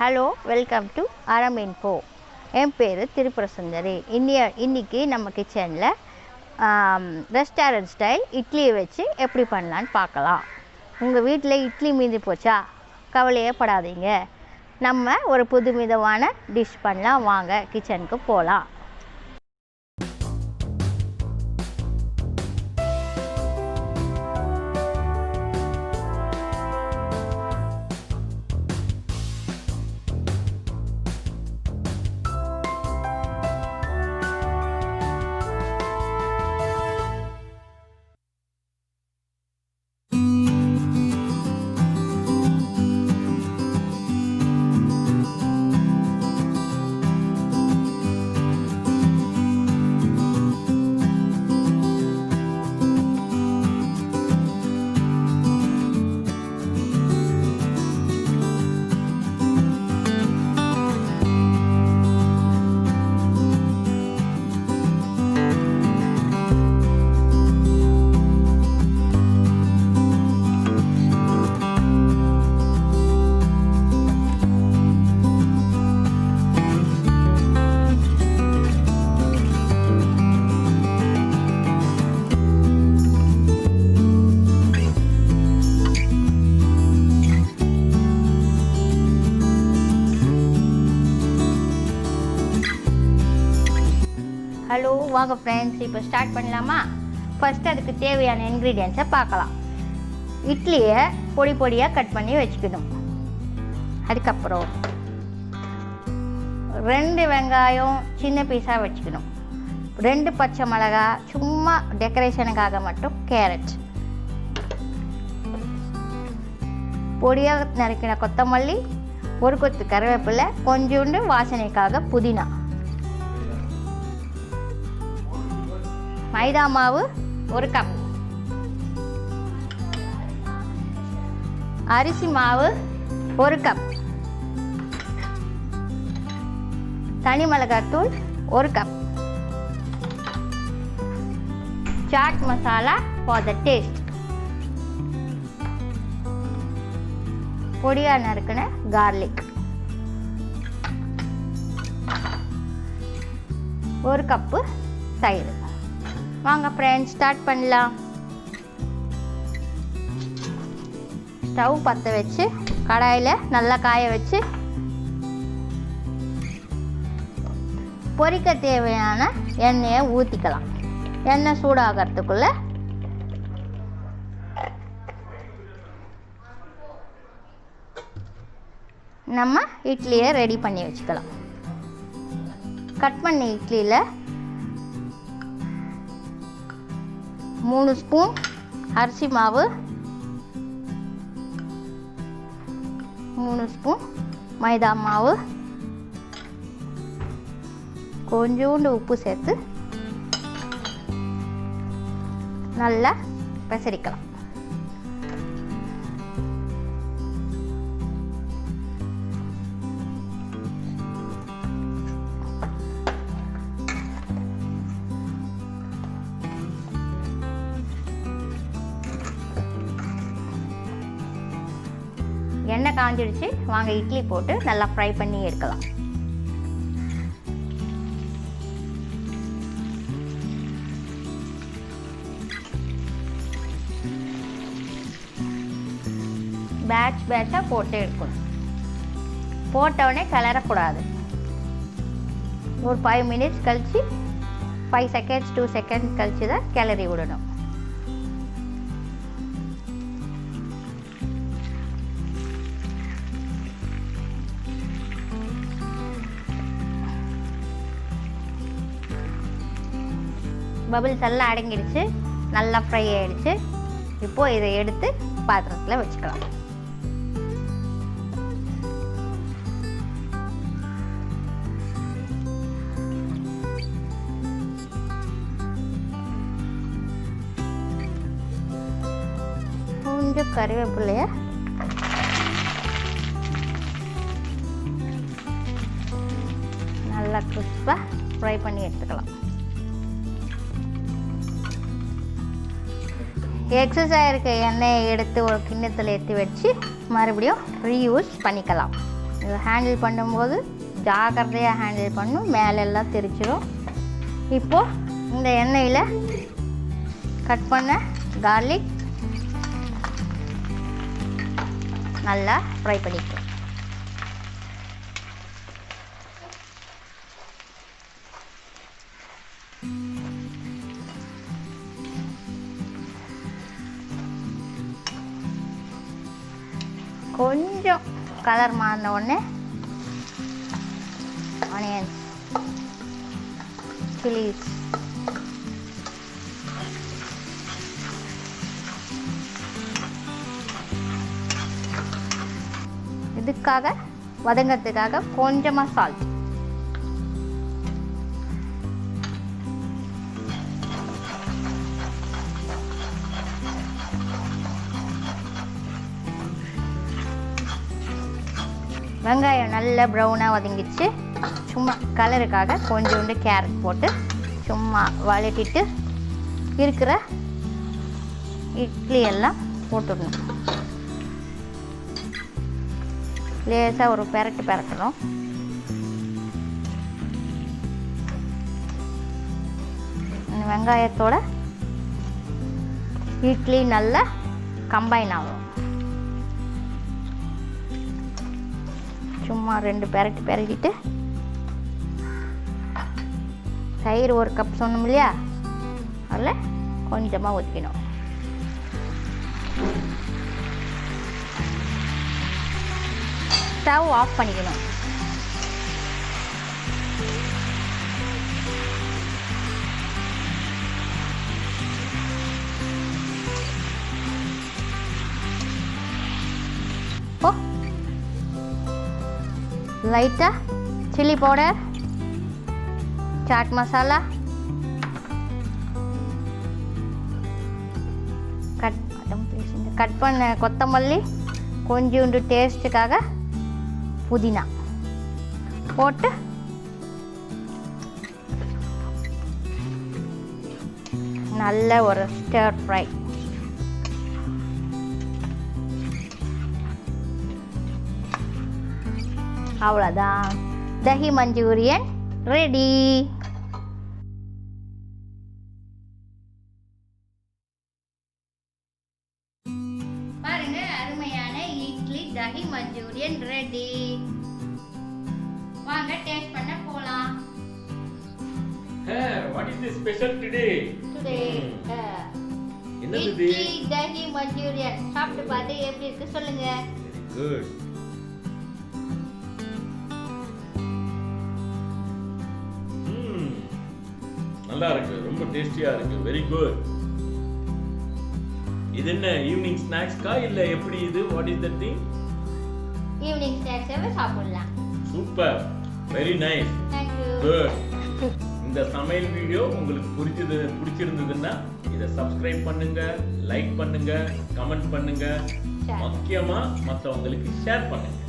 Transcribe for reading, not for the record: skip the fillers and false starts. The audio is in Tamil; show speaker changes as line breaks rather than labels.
ஹலோ வெல்கம் டு அறம் இன்ஃபோ. என் பேர் திருப்பரசுந்தரி. இன்னைக்கு நம்ம கிச்சனில் ரெஸ்டாரண்ட் ஸ்டைல் இட்லியை வச்சு எப்படி பண்ணலான்னு பார்க்கலாம். உங்கள் வீட்டில் இட்லி மீந்து போச்சா? கவலையே படாதீங்க. நம்ம ஒரு புதுவிதமான டிஷ் பண்ணலாம். வாங்க கிச்சனுக்கு போகலாம். ஹலோ வாங்க ஃப்ரெண்ட்ஸ், இப்போ ஸ்டார்ட் பண்ணலாமா? ஃபஸ்ட்டு அதுக்கு தேவையான இன்க்ரீடியன்ஸை பார்க்கலாம். இட்லியை பொடி பொடியாக கட் பண்ணி வச்சுக்கணும். அதுக்கப்புறம் 2 வெங்காயம் சின்ன பீஸாக வச்சுக்கணும். 2 பச்சை மிளகாய் சும்மா டெக்கரேஷனுக்காக மட்டும். கேரட், பொடியாக நறுக்கின கொத்தமல்லி, ஒரு கொத்து கருவேப்பிலை, கொஞ்சோண்டு வாசனைக்காக புதினா, மைதா மாவு 1 கப், அரிசி மாவு 1 கப், தனி மிளகாய்த்தூள் 1 cup, chaat masala for the taste, பொடியாக நறுக்கின கார்லிக், 1 கப்பு தயிர். வாங்க ஃப்ரெண்ட்ஸ் ஸ்டார்ட் பண்ணலாம். ஸ்டவ் பற்ற வச்சு கடாயில் நல்லா காய வச்சு பொரிக்க தேவையான எண்ணெயை ஊற்றிக்கலாம். எண்ணெய் சூடாகிறதுக்குள்ள நம்ம இட்லியை ரெடி பண்ணி வச்சுக்கலாம். கட் பண்ணி இட்லியில் 3 ஸ்பூன் அரிசி மாவு, 3 ஸ்பூன் மைதா மாவு, கொஞ்சோண்டு உப்பு சேர்த்து நல்லா பிசைக்கலாம். எண்ணெய் காஞ்சிடுச்சு. வாங்க இட்லி போட்டு நல்லா ஃப்ரை பண்ணி எடுக்கலாம். பேட்சாக போட்டு எடுக்கணும். போட்டவுடனே கிளறக்கூடாது. ஒரு 5 மினிட்ஸ் கழித்து 5 செகண்ட்ஸ் 2 செகண்ட்ஸ் கழித்து தான் கிளறி விடணும். பபிள்ஸ் எல்லாம் அடங்கிடுச்சு, நல்லா ஃப்ரை ஆகிடுச்சு. இப்போது இதை எடுத்து பாத்திரத்தில் வச்சுக்கலாம். கொஞ்சம் கறிவேப்பிலையை நல்லா கிறிஸ்பாக ஃப்ரை பண்ணி எடுத்துக்கலாம். எக்ஸஸாக இருக்க எண்ணெயை எடுத்து ஒரு கிண்ணத்தில் ஏற்றி வச்சு மறுபடியும் ரீயூஸ் பண்ணிக்கலாம். இதை ஹேண்டில் பண்ணும்போது ஜாக்கிரதையாக ஹேண்டில் பண்ணும், மேலெல்லாம் தெரிச்சிடும். இப்போது இந்த எண்ணெயில் கட் பண்ண கார்லிக் நல்லா ஃப்ரை பண்ணிக்கலாம். கொஞ்சம் கலர் மாறின உடனே ஆனியன்ஸ், சில்லிஸ், இதுக்காக வதங்கிறதுக்காக கொஞ்சமாக சால்ட், வெங்காயம் நல்லா ப்ரௌனாக வதங்கிடுச்சு. சும்மா கலருக்காக கொஞ்சோண்டு கேரட் போட்டு சும்மா வதக்கிட்டு இருக்கிற இட்லி எல்லாம் போட்டுடணும். லேசாக ஒரு பெரட்டணும். வெங்காயத்தோட இட்லி நல்லா கம்பைன் ஆகும். சும்மா 2 பெரட்டிட்டு தயிர் 1 கப் சொன்னோம் இல்லையா, அதில் கொஞ்சமாக ஊற்றிக்கணும். ஸ்டவ் ஆஃப் பண்ணிக்கணும். லைட்டாக chilli powder, chaat masala, cut பண்ண கொத்தமல்லி, கொஞ்சோண்டு டேஸ்ட்டுக்காக புதினா போட்டு நல்ல ஒரு ஸ்டர் ஃப்ரை. அவ்வளோதான், தஹி மஞ்சூரியன் ரெடி. பாருங்க, அருமையான இட்லி தஹி மஞ்சூரியன் ரெடி. வாங்க டேஸ்ட் பண்ண போலாம்.
What is the special today? என்னது இது?
இட்லி தஹி மஞ்சூரியன். சாப்பிட்டு பார்த்து எப்படி இருக்கு சொல்லுங்க.
Good. நல்லா இருக்கு, ரொம்ப டேஸ்டியா இருக்கு. Very good. இது என்ன ஈவினிங் ஸ்நாக்ஸ்க்கா இல்ல எப்படி இது? What is the thing?
Evening ஸ்நாக்ஸாவே சாப்பிடலாம்.
Super, very nice.
Thank you.
Good. இந்த சமையல் வீடியோ உங்களுக்கு பிடிச்சிருந்ததுன்னா இதை சப்ஸ்கிரைப் பண்ணுங்க, லைக் பண்ணுங்க, கமெண்ட் பண்ணுங்க, முக்கியமா மற்றவங்களுக்கு ஷேர் பண்ணுங்க.